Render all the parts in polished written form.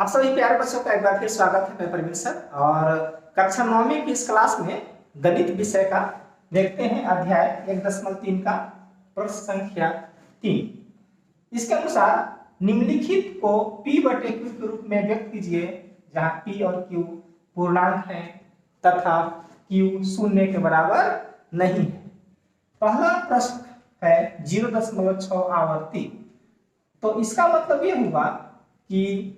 आप सभी प्यारे बच्चों का एक बार फिर स्वागत है। मैं प्रवीण सर और कक्षा 9वीं की इस क्लास में गणित विषय का देखते हैं अध्याय 1.3 का प्रश्न संख्या 3। इसके अनुसार निम्नलिखित को P बटे Q के रूप में व्यक्त कीजिए जहां P और Q पूर्णांक है तथा Q शून्य के बराबर नहीं है। पहला प्रश्न है 0.6 आवर्ती, तो इसका मतलब ये हुआ कि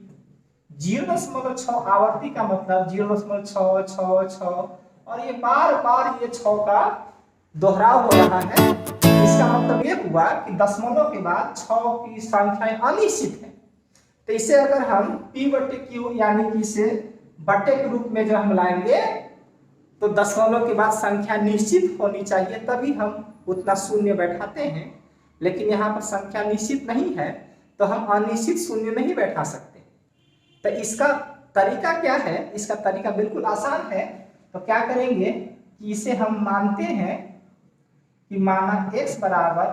0.6 आवर्ती का मतलब 0.6 और ये बार बार ये 6 का दोहराव हो रहा है। इसका मतलब ये हुआ कि दशमलव के बाद 6 की संख्याएं अनिश्चित है। तो इसे अगर हम P बटे Q यानी कि इसे बटे के रूप में जब हम लाएंगे तो दशमलव के बाद संख्या निश्चित होनी चाहिए, तभी हम उतना शून्य बैठाते हैं। लेकिन यहाँ पर संख्या निश्चित नहीं है तो हम अनिश्चित शून्य नहीं बैठा सकते। तो इसका तरीका क्या है? इसका तरीका बिल्कुल आसान है। तो क्या करेंगे कि इसे हम मानते हैं कि माना x बराबर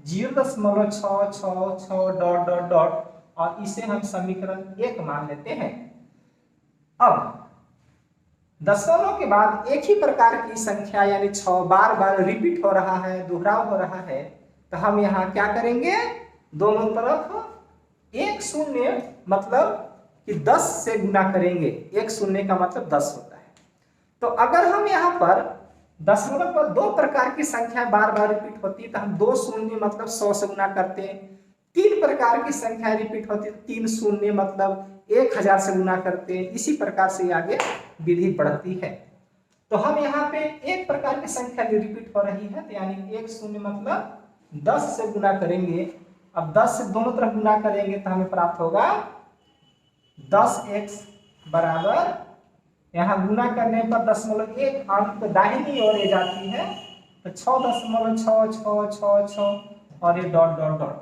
0.666 डॉट डॉट डॉट और इसे हम समीकरण 1 मान लेते हैं। अब दशमलव के बाद एक ही प्रकार की संख्या यानी 6 बार बार रिपीट हो रहा है, दोहराव हो रहा है, तो हम यहाँ क्या करेंगे, दोनों तरफ एक शून्य मतलब कि 10 से गुना करेंगे। एक शून्य का मतलब 10 होता है। तो अगर हम यहाँ पर दशमलव पर दो प्रकार की संख्या बार बार रिपीट होती है तो हम 2 शून्य मतलब 100 से गुना करते हैं। 3 प्रकार की संख्या रिपीट होती है तो 3 शून्य मतलब 1000 से गुना करते हैं। इसी प्रकार से आगे विधि बढ़ती है। तो हम यहाँ पे एक प्रकार की संख्या रिपीट हो रही है, तो यानी 1 शून्य मतलब 10 से गुना करेंगे। अब 10 से दोनों तरफ गुना करेंगे तो हमें प्राप्त होगा 10x बराबर, यहाँ गुना करने पर दशमलव एक अंक दाहिनी ओर जाती है तो 6.666 और ये डॉट डॉट डॉट।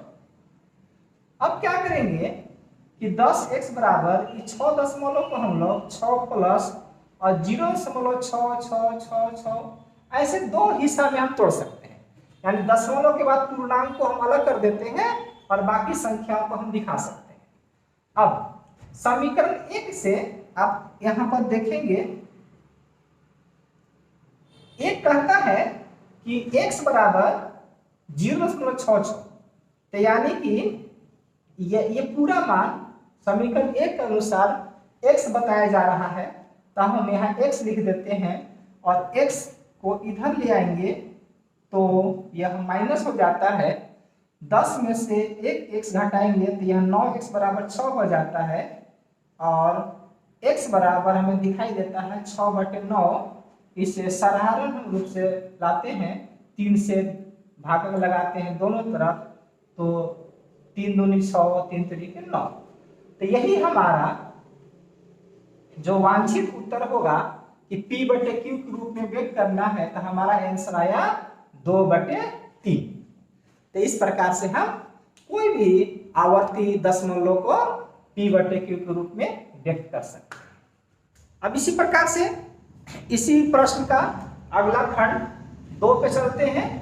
अब क्या करेंगे कि 10x बराबर इस 6 दशमलव को हम लोग 6 प्लस और 0.6666 ऐसे दो हिस्सा में हम तोड़ सकते हैं। यानी दशमलव के बाद पूर्णांक को हम अलग कर देते हैं और बाकी संख्याओं को हम दिखा सकते हैं। अब समीकरण 1 से आप यहां पर देखेंगे, एक कहता है कि x बराबर 0.66, तो यानी कि ये पूरा मान समीकरण 1 के अनुसार x बताया जा रहा है। तो हम यहाँ x लिख देते हैं और x को इधर ले आएंगे तो यह माइनस हो जाता है। 10 में से एक x घटाएंगे तो यह 9x बराबर 6 हो जाता है और x बराबर हमें दिखाई देता है 6/9। इसे साधारण रूप से लाते हैं, 3 से भाग में लगाते हैं दोनों तरफ, तो 3 दूनी 6 3 तरीके 9। तो यही हमारा जो वांछित उत्तर होगा कि P बटे Q के रूप में व्यक्त करना है, तो हमारा आंसर आया 2/3। तो इस प्रकार से हम कोई भी आवर्ती दशमलव को P बटे Q के रूप में व्यक्त कर सकते हैं। अब इसी प्रकार से इसी प्रश्न का अगला खंड 2 पे चलते हैं।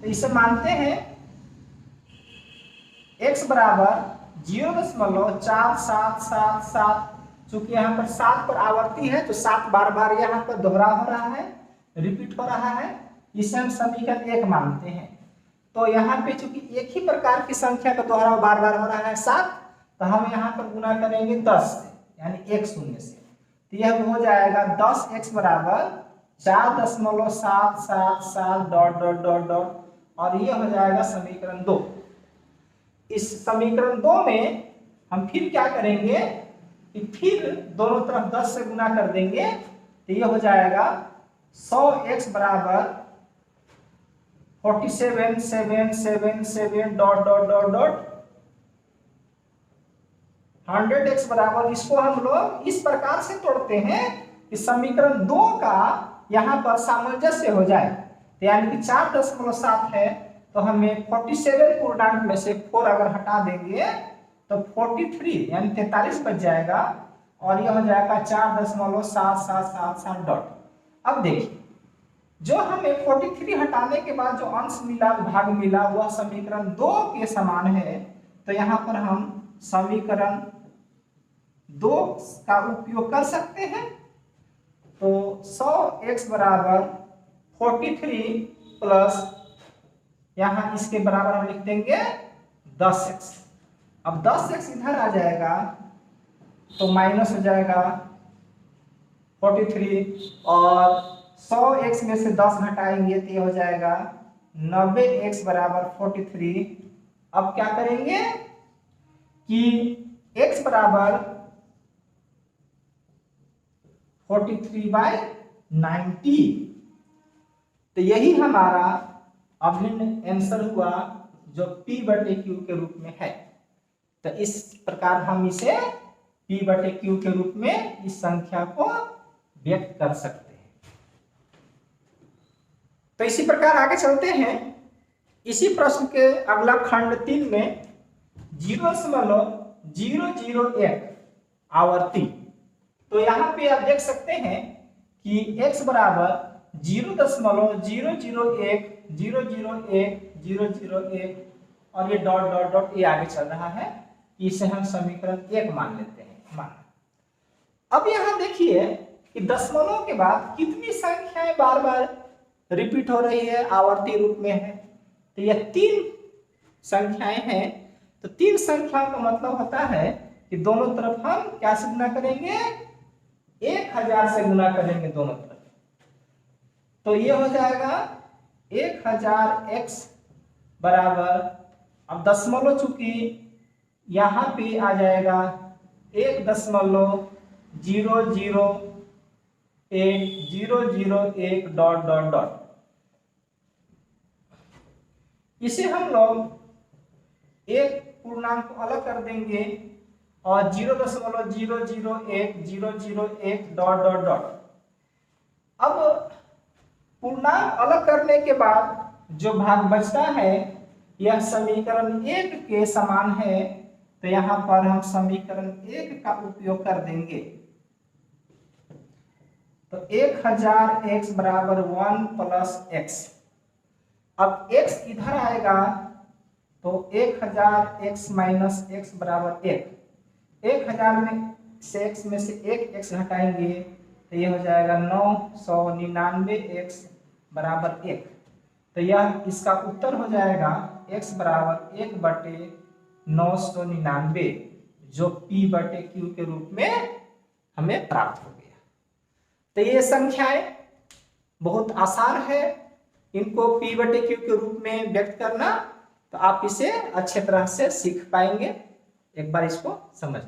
तो इसे मानते हैं x बराबर 0.4777। चूंकि यहाँ पर 7 पर आवर्ती है तो 7 बार बार यहाँ पर दोहरा हो रहा है, रिपीट हो रहा है। इसे हम समीकरण 1 मानते हैं। तो यहाँ पे चूंकि एक ही प्रकार की संख्या का दोहराव बार बार हो रहा है 7, तो हम यहाँ पर गुना करेंगे 10 से यानी 1 शून्य से। तो यह हो जाएगा 10x बराबर 4.777 डॉट डॉट डॉट डॉट और यह हो जाएगा समीकरण 2। इस समीकरण 2 में हम फिर क्या करेंगे कि फिर दोनों तरफ 10 से गुना कर देंगे तो यह हो जाएगा 100x बराबर 47,777 dot dot dot dot 100x बराबर, इसको हम लोग इस प्रकार से तोड़ते हैं कि समीकरण 2 का यहाँ पर सामंजस्य हो जाए। तो यानी कि 4.7 है तो हमें 47 पूर्णांक में से 4 अगर हटा देंगे तो 43 यानी 43 बच जाएगा और यह हो जाएगा 4.7777 डॉट। अब देखिए, जो हमें 43 हटाने के बाद जो अंश मिला, भाग मिला, वह समीकरण 2 के समान है। तो यहाँ पर हम समीकरण 2 का उपयोग कर सकते हैं। तो 100x बराबर 43 प्लस यहाँ इसके बराबर हम लिख देंगे 10x। अब 10x इधर आ जाएगा तो माइनस हो जाएगा 43 और 100x में से 10 घटाएंगे तो ये हो जाएगा 90x बराबर 43। अब क्या करेंगे कि x बराबर 43/90, तो यही हमारा अभिन्न आंसर हुआ जो P/Q के रूप में है। तो इस प्रकार हम इसे P/Q के रूप में इस संख्या को व्यक्त कर सकते हैं। तो इसी प्रकार आगे चलते हैं। इसी प्रश्न के अगला खंड 3 में 0.001 आवर्ती। तो यहाँ पे आप देख सकते हैं कि x बराबर 0.001 और ये डॉट डॉट डॉट ये आगे चल रहा है। इसे हम समीकरण 1 मान लेते हैं। अब यहाँ देखिए कि दशमलव के बाद कितनी संख्याएं बार बार रिपीट हो रही है, आवर्ती रूप में है। तो यह 3 संख्याएं हैं। तो 3 संख्याओं का मतलब होता है कि दोनों तरफ हम क्या से गुना करेंगे, 1000 से गुना करेंगे दोनों तरफ। तो ये हो जाएगा 1000x बराबर, अब दशमलव चूंकि यहाँ पे आ जाएगा 1.001 डॉट डॉट डॉट। इसे हम लोग एक पूर्णांक को अलग कर देंगे और 0.001 डॉट डॉट डॉट। अब पूर्णांक अलग करने के बाद जो भाग बचता है यह समीकरण 1 के समान है। तो यहाँ पर हम समीकरण 1 का उपयोग कर देंगे। तो 1000x बराबर 1 प्लस x। अब x इधर आएगा तो 1000x माइनस x बराबर 1। 1000 में से x में से 1 x घटाएंगे तो ये हो जाएगा 999x बराबर 1। तो यह इसका उत्तर हो जाएगा x बराबर 1/999 जो P/Q के रूप में हमें प्राप्त हो गया। तो ये संख्याएं बहुत आसान है, इनको P/Q के रूप में व्यक्त करना। तो आप इसे अच्छे तरह से सीख पाएंगे। एक बार इसको समझ